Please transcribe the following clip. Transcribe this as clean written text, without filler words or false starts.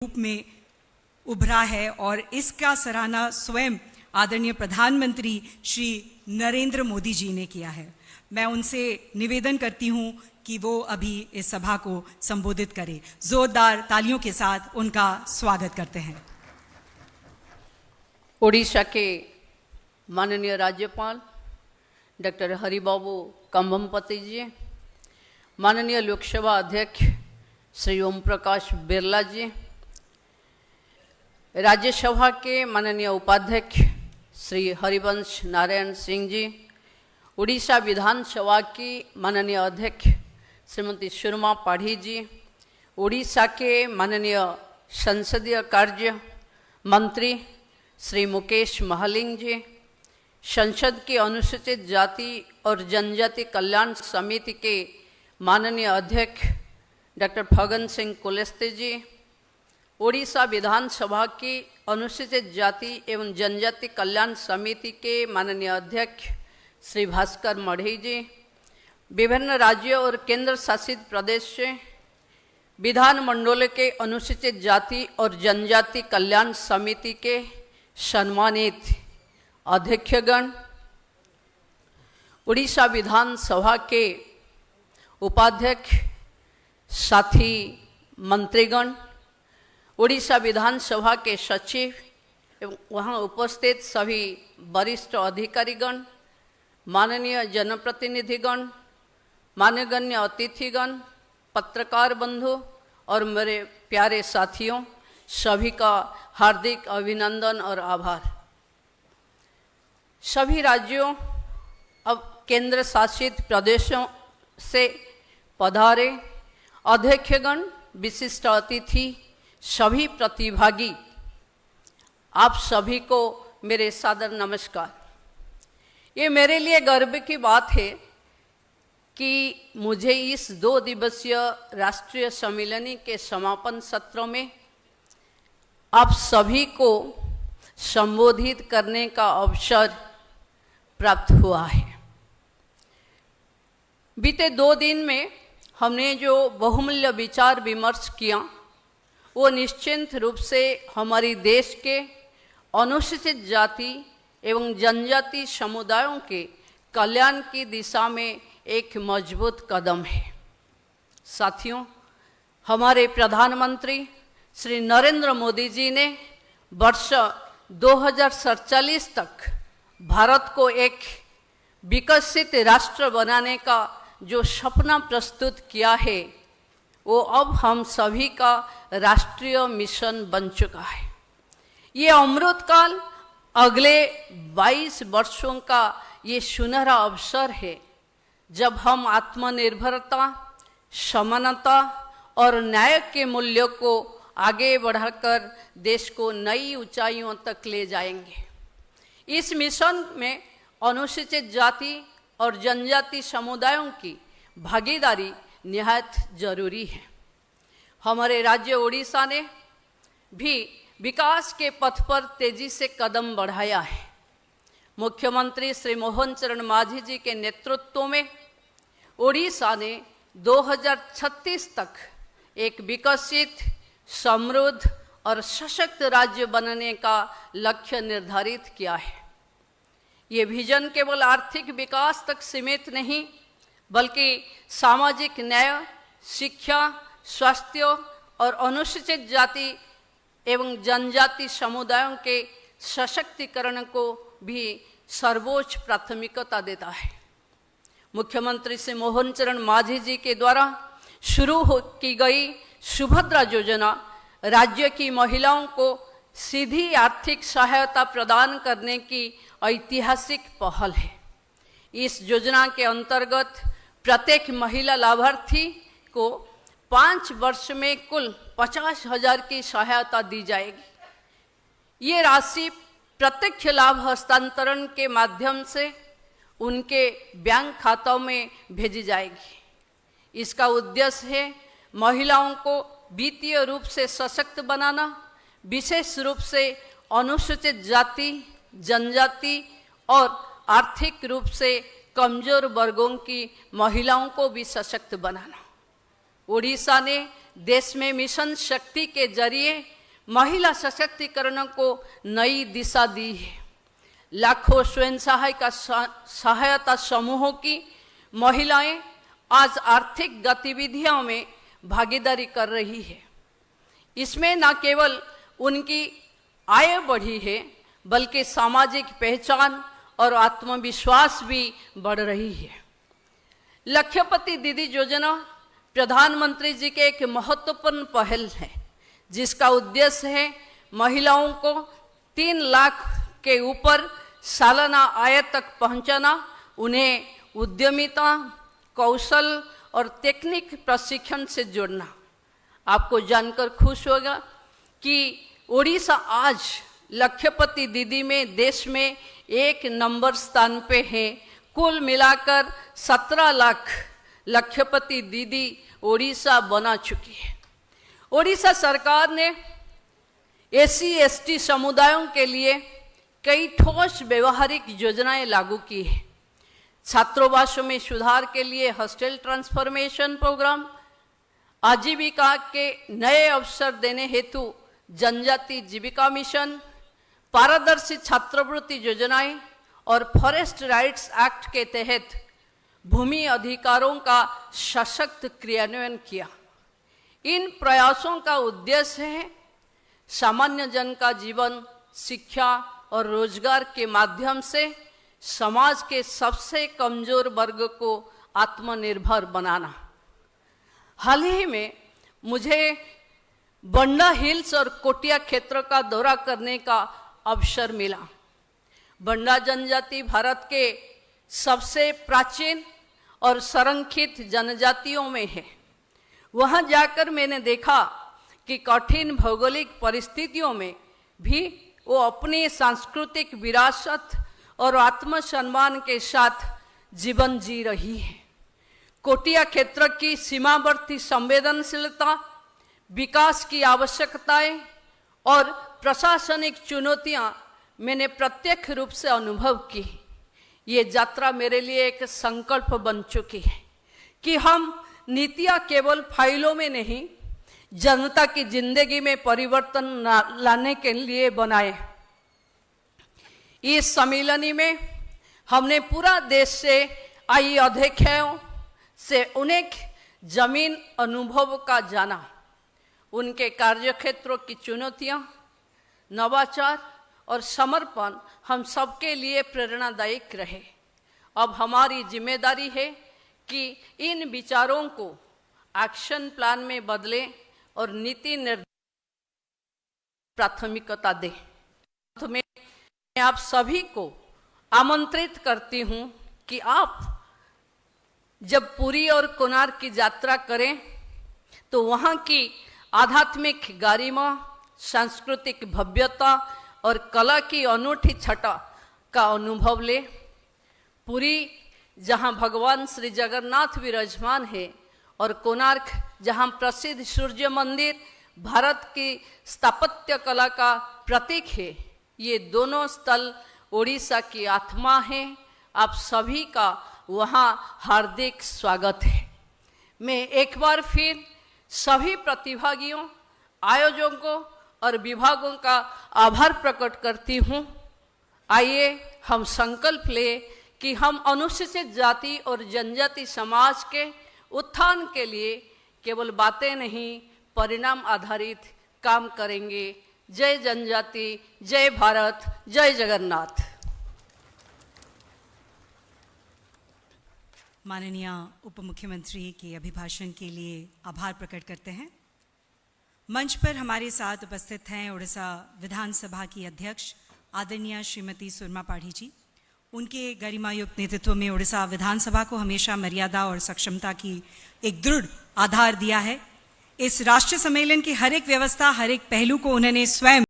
रूप में उभरा है और इसका सराहना स्वयं आदरणीय प्रधानमंत्री श्री नरेंद्र मोदी जी ने किया है। मैं उनसे निवेदन करती हूं कि वो अभी इस सभा को संबोधित करें। जोरदार तालियों के साथ उनका स्वागत करते हैं। ओडिशा के माननीय राज्यपाल डॉक्टर हरिबाबू कंभमपति जी, माननीय लोकसभा अध्यक्ष श्री ओम प्रकाश बिरला जी, राज्यसभा के माननीय उपाध्यक्ष श्री हरिवंश नारायण सिंह जी, उड़ीसा विधानसभा की माननीय अध्यक्ष श्रीमती सुरमा पाढ़ी जी, उड़ीसा के माननीय संसदीय कार्य मंत्री श्री मुकेश महालिंग जी, संसद की अनुसूचित जाति और जनजाति कल्याण समिति के माननीय अध्यक्ष डॉक्टर फगन सिंह कुलस्ते जी, ओडिशा विधानसभा की अनुसूचित जाति एवं जनजाति कल्याण समिति के माननीय अध्यक्ष श्री भास्कर मढ़ी जी, विभिन्न राज्यों और केंद्र शासित प्रदेश से विधानमंडल के अनुसूचित जाति और जनजाति कल्याण समिति के सम्मानित अध्यक्षगण, उड़ीसा विधानसभा के उपाध्यक्ष, साथी मंत्रीगण, उड़ीसा विधानसभा के सचिव एवं वहाँ उपस्थित सभी वरिष्ठ अधिकारीगण, माननीय जनप्रतिनिधिगण, मान्यगण्य अतिथिगण, पत्रकार बंधु और मेरे प्यारे साथियों, सभी का हार्दिक अभिनंदन और आभार। सभी राज्यों अब केंद्र शासित प्रदेशों से पधारे अध्यक्षगण, विशिष्ट अतिथि, सभी प्रतिभागी, आप सभी को मेरे सादर नमस्कार। ये मेरे लिए गर्व की बात है कि मुझे इस 2 दिवसीय राष्ट्रीय सम्मेलन के समापन सत्र में आप सभी को संबोधित करने का अवसर प्राप्त हुआ है। बीते 2 दिन में हमने जो बहुमूल्य विचार विमर्श किया वो निश्चित रूप से हमारी देश के अनुसूचित जाति एवं जनजाति समुदायों के कल्याण की दिशा में एक मजबूत कदम है। साथियों, हमारे प्रधानमंत्री श्री नरेंद्र मोदी जी ने वर्ष 2047 तक भारत को एक विकसित राष्ट्र बनाने का जो सपना प्रस्तुत किया है वो अब हम सभी का राष्ट्रीय मिशन बन चुका है। ये अमृतकाल अगले 22 वर्षों का ये सुनहरा अवसर है जब हम आत्मनिर्भरता, समानता और न्याय के मूल्यों को आगे बढ़ाकर देश को नई ऊंचाइयों तक ले जाएंगे। इस मिशन में अनुसूचित जाति और जनजाति समुदायों की भागीदारी निहायत जरूरी है। हमारे राज्य उड़ीसा ने भी विकास के पथ पर तेजी से कदम बढ़ाया है। मुख्यमंत्री श्री मोहन चरण मांझी जी के नेतृत्व में उड़ीसा ने 2036 तक एक विकसित, समृद्ध और सशक्त राज्य बनने का लक्ष्य निर्धारित किया है। ये विजन केवल आर्थिक विकास तक सीमित नहीं बल्कि सामाजिक न्याय, शिक्षा, स्वास्थ्य और अनुसूचित जाति एवं जनजाति समुदायों के सशक्तिकरण को भी सर्वोच्च प्राथमिकता देता है। मुख्यमंत्री श्री मोहन चरण मांझी जी के द्वारा शुरू की गई सुभद्रा योजना राज्य की महिलाओं को सीधी आर्थिक सहायता प्रदान करने की ऐतिहासिक पहल है। इस योजना के अंतर्गत प्रत्येक महिला लाभार्थी को 5 वर्ष में कुल 50,000 की सहायता दी जाएगी। ये राशि प्रत्यक्ष लाभ हस्तांतरण के माध्यम से उनके बैंक खातों में भेजी जाएगी। इसका उद्देश्य है महिलाओं को वित्तीय रूप से सशक्त बनाना, विशेष रूप से अनुसूचित जाति, जनजाति और आर्थिक रूप से कमजोर वर्गों की महिलाओं को भी सशक्त बनाना। उड़ीसा ने देश में मिशन शक्ति के जरिए महिला सशक्तिकरण को नई दिशा दी है। लाखों स्वयं सहायता समूहों की महिलाएं आज आर्थिक गतिविधियों में भागीदारी कर रही है। इसमें न केवल उनकी आय बढ़ी है, बल्कि सामाजिक पहचान और आत्मविश्वास भी बढ़ रही है। लक्ष्यपति दीदी योजना प्रधानमंत्री जी के एक महत्वपूर्ण पहल है, जिसका उद्देश्य है महिलाओं को 3 लाख के ऊपर सालाना आय तक पहुंचाना, उन्हें उद्यमिता, कौशल और तकनीक प्रशिक्षण से जोड़ना। आपको जानकर खुश होगा कि ओडिशा आज लक्ष्यपति दीदी में देश में 1 नंबर स्थान पे है। कुल मिलाकर 17 लाख लक्ष्यपति दीदी ओडिशा बना चुकी है। ओडिशा सरकार ने SC/ST समुदायों के लिए कई ठोस व्यवहारिक योजनाएं लागू की है। छात्रावासों में सुधार के लिए हॉस्टल ट्रांसफॉर्मेशन प्रोग्राम, आजीविका के नए अवसर देने हेतु जनजाति जीविका मिशन, पारदर्शी छात्रवृत्ति योजनाएं और फॉरेस्ट राइट्स एक्ट के तहत भूमि अधिकारों का सशक्त क्रियान्वयन किया। इन प्रयासों का उद्देश्य है सामान्य जन का जीवन, शिक्षा और रोजगार के माध्यम से समाज के सबसे कमजोर वर्ग को आत्मनिर्भर बनाना। हाल ही में मुझे बंडा हिल्स और कोटिया क्षेत्र का दौरा करने का अवसर मिला। बंडा जनजाति भारत के सबसे प्राचीन और संरक्षित जनजातियों में है। वहां जाकर मैंने देखा कि कठिन भौगोलिक परिस्थितियों में भी वो अपनी सांस्कृतिक विरासत और आत्मसम्मान के साथ जीवन जी रही है। कोटिया क्षेत्र की सीमावर्ती संवेदनशीलता, विकास की आवश्यकताएं और प्रशासनिक चुनौतियां मैंने प्रत्यक्ष रूप से अनुभव की। ये यात्रा मेरे लिए एक संकल्प बन चुकी है कि हम नीतियां केवल फाइलों में नहीं, जनता की जिंदगी में परिवर्तन लाने के लिए बनाए। इस सम्मेलन में हमने पूरा देश से आई अध्यक्षों से उन्हें जमीन अनुभव का जाना, उनके कार्यक्षेत्रों की चुनौतियां, नवाचार और समर्पण हम सबके लिए प्रेरणादायक रहे। अब हमारी जिम्मेदारी है कि इन विचारों को एक्शन प्लान में बदलें और नीति निर्धारण प्राथमिकता दें। तो मैं आप सभी को आमंत्रित करती हूं कि आप जब पुरी और कोणार्क की यात्रा करें तो वहां की आध्यात्मिक गरिमा, सांस्कृतिक भव्यता और कला की अनूठी छटा का अनुभव ले। पुरी जहां भगवान श्री जगन्नाथ विराजमान है और कोणार्क जहां प्रसिद्ध सूर्य मंदिर भारत की स्थापत्य कला का प्रतीक है, ये दोनों स्थल ओडिशा की आत्मा है। आप सभी का वहां हार्दिक स्वागत है। मैं एक बार फिर सभी प्रतिभागियों, आयोजकों और विभागों का आभार प्रकट करती हूँ। आइए हम संकल्प लें कि हम अनुसूचित जाति और जनजाति समाज के उत्थान के लिए केवल बातें नहीं, परिणाम आधारित काम करेंगे। जय जनजाति, जय भारत, जय जगन्नाथ। माननीय उप मुख्यमंत्री के अभिभाषण के लिए आभार प्रकट करते हैं। मंच पर हमारे साथ उपस्थित हैं उड़ीसा विधानसभा की अध्यक्ष आदरणीय श्रीमती सुरमा पाढ़ी जी। उनके गरिमायुक्त नेतृत्व में उड़ीसा विधानसभा को हमेशा मर्यादा और सक्षमता की एक दृढ़ आधार दिया है। इस राष्ट्रीय सम्मेलन की हर एक व्यवस्था, हर एक पहलू को उन्होंने स्वयं